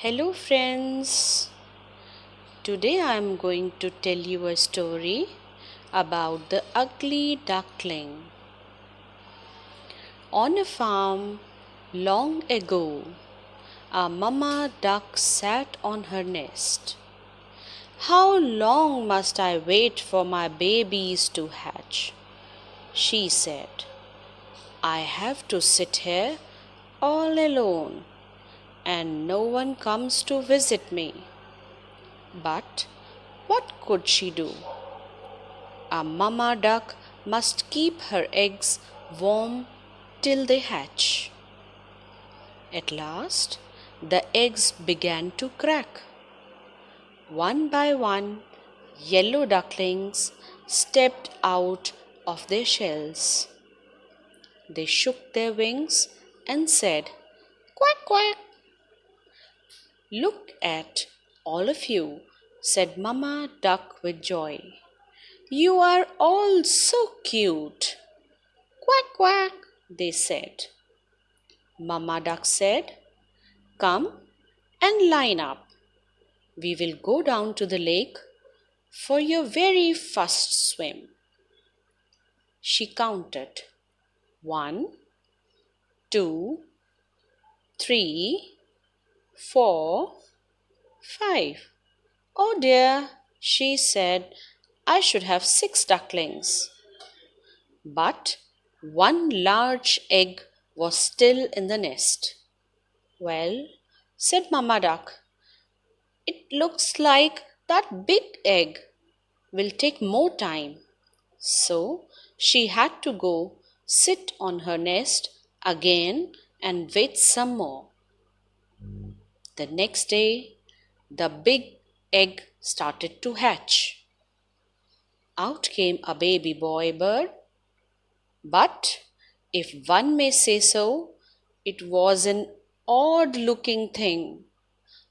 Hello, friends. Today I am going to tell you a story about the ugly duckling. On a farm long ago, a mama duck sat on her nest. How long must I wait for my babies to hatch? She said. I have to sit here all alone, and no one comes to visit me. But what could she do? A mama duck must keep her eggs warm till they hatch. At last, the eggs began to crack. One by one, yellow ducklings stepped out of their shells. They shook their wings and said, "Quack, quack." "Look at all of you," said Mama Duck with joy. "You are all so cute." "Quack, quack," they said. Mama Duck said, "Come and line up. We will go down to the lake for your very first swim." She counted 1, 2, 3, 4, 5. "Oh dear," she said, "I should have 6 ducklings." But one large egg was still in the nest. "Well," said Mamma Duck, "it looks like that big egg will take more time." So she had to go sit on her nest again and wait some more. The next day, the big egg started to hatch. Out came a baby boy bird. But, if one may say so, it was an odd looking thing.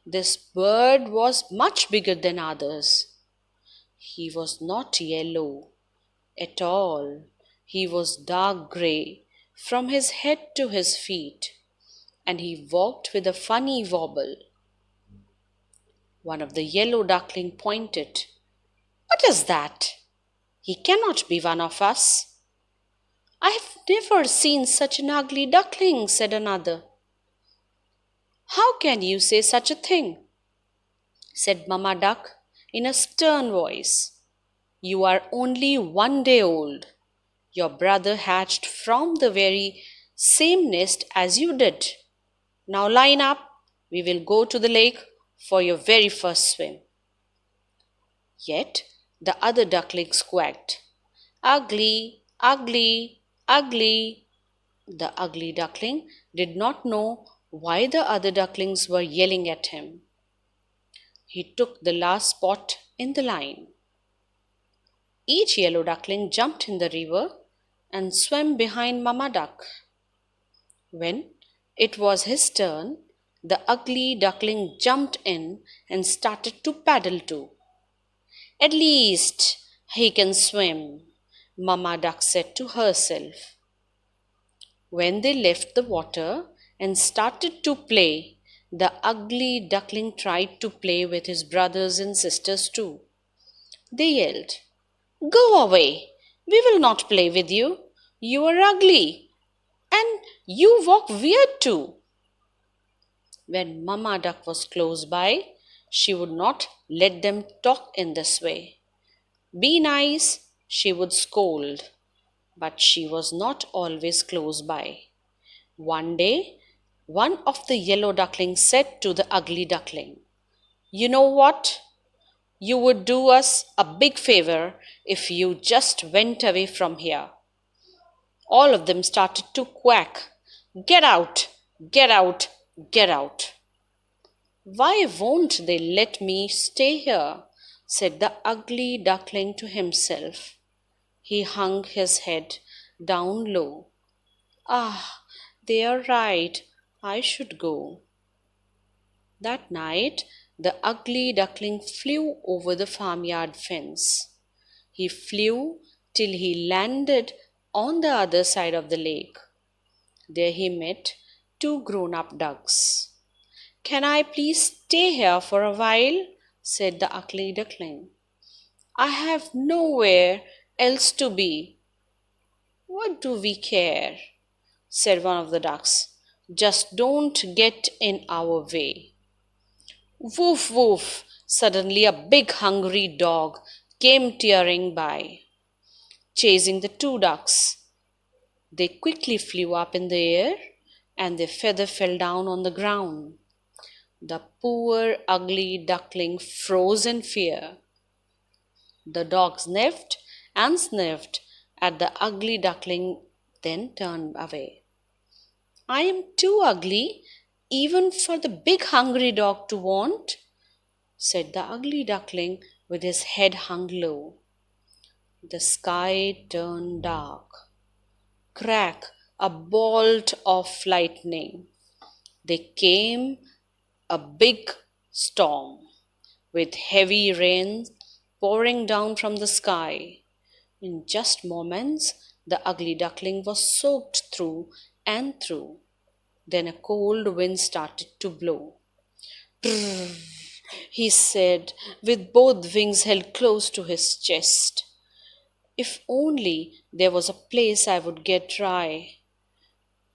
This bird was much bigger than others. He was not yellow at all. He was dark grey from his head to his feet, and he walked with a funny wobble. One of the yellow duckling pointed. "What is that? He cannot be one of us." "I have never seen such an ugly duckling," said another. "How can you say such a thing?" said Mamma Duck in a stern voice. "You are only 1 day old. Your brother hatched from the very same nest as you did. Now line up. We will go to the lake for your very first swim." Yet the other ducklings quacked, "Ugly, ugly, ugly." The ugly duckling did not know why the other ducklings were yelling at him. He took the last spot in the line. Each yellow duckling jumped in the river and swam behind Mamma Duck. When it was his turn, the ugly duckling jumped in and started to paddle too. "At least he can swim," Mamma Duck said to herself. When they left the water and started to play, the ugly duckling tried to play with his brothers and sisters too. They yelled, "Go away! We will not play with you. You are ugly, and you walk weird too." When Mamma Duck was close by, she would not let them talk in this way. "Be nice," she would scold. But she was not always close by. One day, one of the yellow ducklings said to the ugly duckling, "You know what? You would do us a big favor if you just went away from here." All of them started to quack, "Get out! Get out! Get out!" "Why won't they let me stay here?" said the ugly duckling to himself. He hung his head down low. "Ah, they are right. I should go." That night, the ugly duckling flew over the farmyard fence. He flew till he landed on the other side of the lake. There he met 2 grown-up ducks. Can I please stay here for a while? Said the ugly duckling. I have nowhere else to be. What do we care? Said one of the ducks. Just don't get in our way. Woof woof! Suddenly a big hungry dog came tearing by, chasing the two ducks. They quickly flew up in the air and their feather fell down on the ground. The poor ugly duckling froze in fear. The dog sniffed and sniffed at the ugly duckling, then turned away. I am too ugly even for the big hungry dog to want, said the ugly duckling with his head hung low. The sky turned dark. Crack! A bolt of lightning. There came a big storm with heavy rain pouring down from the sky. In just moments, the ugly duckling was soaked through and through. Then a cold wind started to blow. Brrr, he said, with both wings held close to his chest. If only there was a place I would get dry.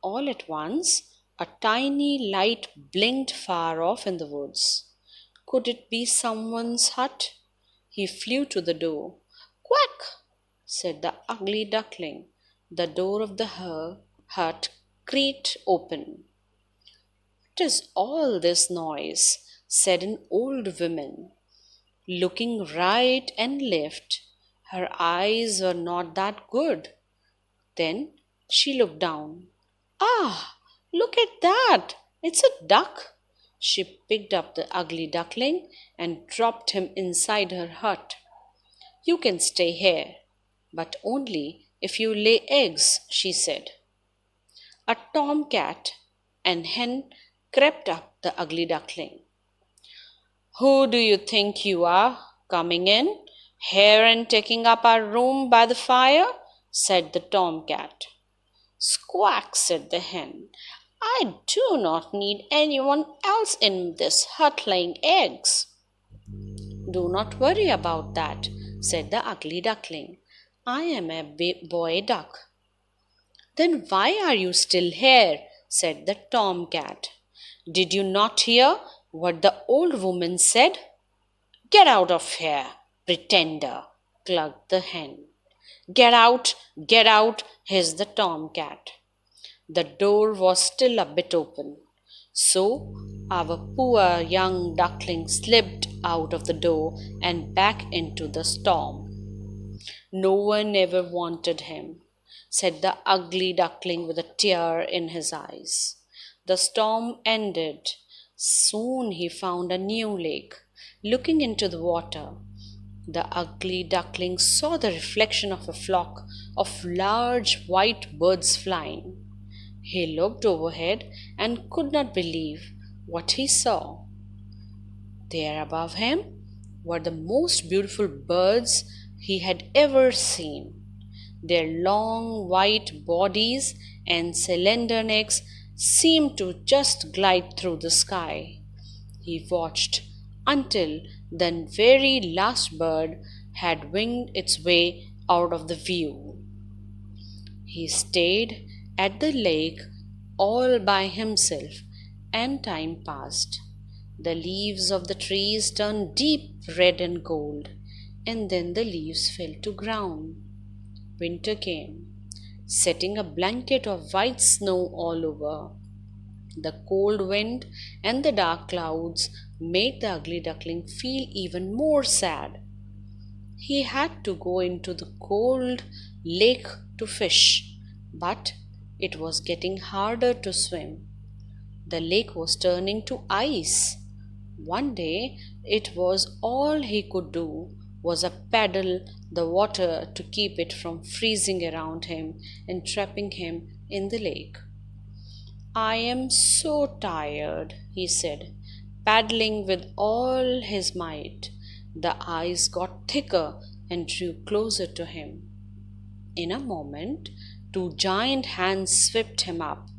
All at once, a tiny light blinked far off in the woods. Could it be someone's hut? He flew to the door. Quack! Said the ugly duckling. The door of the hut creaked open. What is all this noise? Said an old woman. Looking right and left, her eyes were not that good. Then she looked down. Ah, look at that! It's a duck! She picked up the ugly duckling and dropped him inside her hut. You can stay here, but only if you lay eggs, she said. A tomcat and hen crept up the ugly duckling. Who do you think you are, coming in here and taking up our room by the fire? Said the tomcat. Squawk, said the hen. I do not need anyone else in this hut laying eggs. Do not worry about that, said the ugly duckling. I am a boy duck. Then why are you still here? Said the tomcat. Did you not hear what the old woman said? Get out of here, pretender, clucked the hen. Get out, hissed the tomcat. The door was still a bit open, so our poor young duckling slipped out of the door and back into the storm. No one ever wanted him, said the ugly duckling with a tear in his eyes. The storm ended. Soon he found a new lake. Looking into the water, the ugly duckling saw the reflection of a flock of large white birds flying. He looked overhead and could not believe what he saw. There above him were the most beautiful birds he had ever seen. Their long white bodies and slender necks seemed to just glide through the sky. He watched until the very last bird had winged its way out of the view. He stayed at the lake all by himself, and time passed. The leaves of the trees turned deep red and gold, and then the leaves fell to ground. Winter came, setting a blanket of white snow all over. The cold wind and the dark clouds made the ugly duckling feel even more sad. He had to go into the cold lake to fish, but it was getting harder to swim. The lake was turning to ice. One day it was all he could do was a paddle the water to keep it from freezing around him and trapping him in the lake. I am so tired, he said, paddling with all his might. The ice got thicker and drew closer to him. In a moment, two giant hands swept him up.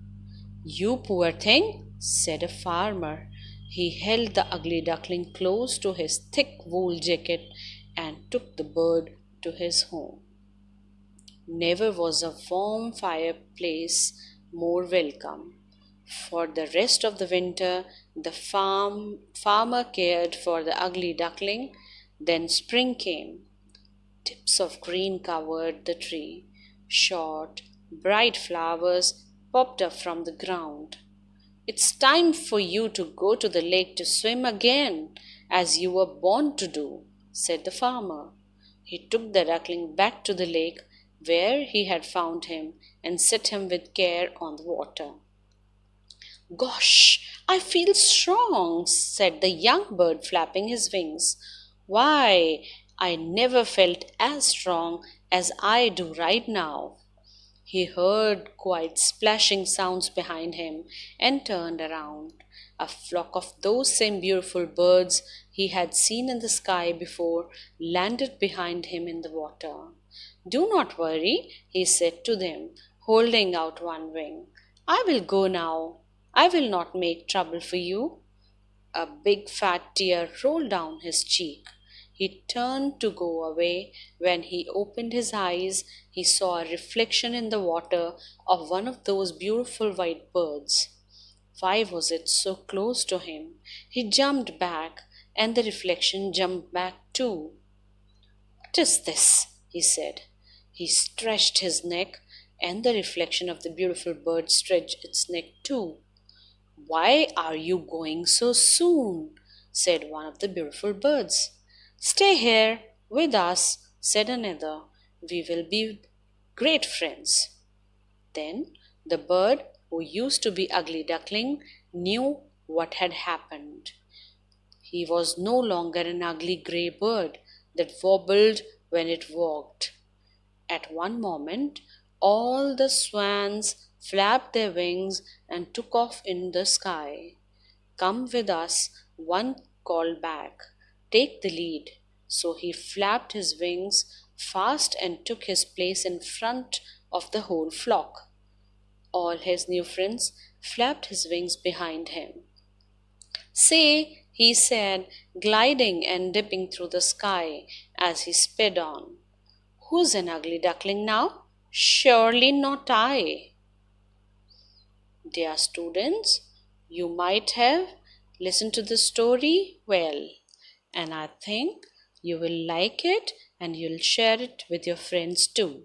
You poor thing, said a farmer. He held the ugly duckling close to his thick wool jacket and took the bird to his home. Never was a warm fireplace more welcome. For the rest of the winter, the farmer cared for the ugly duckling. Then spring came. Tips of green covered the tree. Short, bright flowers popped up from the ground. It's time for you to go to the lake to swim again, as you were born to do, said the farmer. He took the duckling back to the lake where he had found him and set him with care on the water. Gosh, I feel strong, said the young bird, flapping his wings. Why, I never felt as strong as I do right now. He heard quiet splashing sounds behind him and turned around. A flock of those same beautiful birds he had seen in the sky before landed behind him in the water. Do not worry, he said to them, holding out one wing. I will go now. I will not make trouble for you. A big fat tear rolled down his cheek. He turned to go away. When he opened his eyes, he saw a reflection in the water of one of those beautiful white birds. Why was it so close to him? He jumped back, and the reflection jumped back too. What is this? He said. He stretched his neck, and the reflection of the beautiful bird stretched its neck too. Why are you going so soon? Said one of the beautiful birds. Stay here with us, said another. We will be great friends. Then the bird, who used to be Ugly Duckling, knew what had happened. He was no longer an ugly grey bird that wobbled when it walked. At one moment, all the swans flapped their wings and took off in the sky. Come with us, one called back. Take the lead. So he flapped his wings fast and took his place in front of the whole flock. All his new friends flapped his wings behind him. See, he said, gliding and dipping through the sky as he sped on. Who's an ugly duckling now? Surely not I. Dear students, you might have listened to the story well, and I think you will like it and you'll share it with your friends too.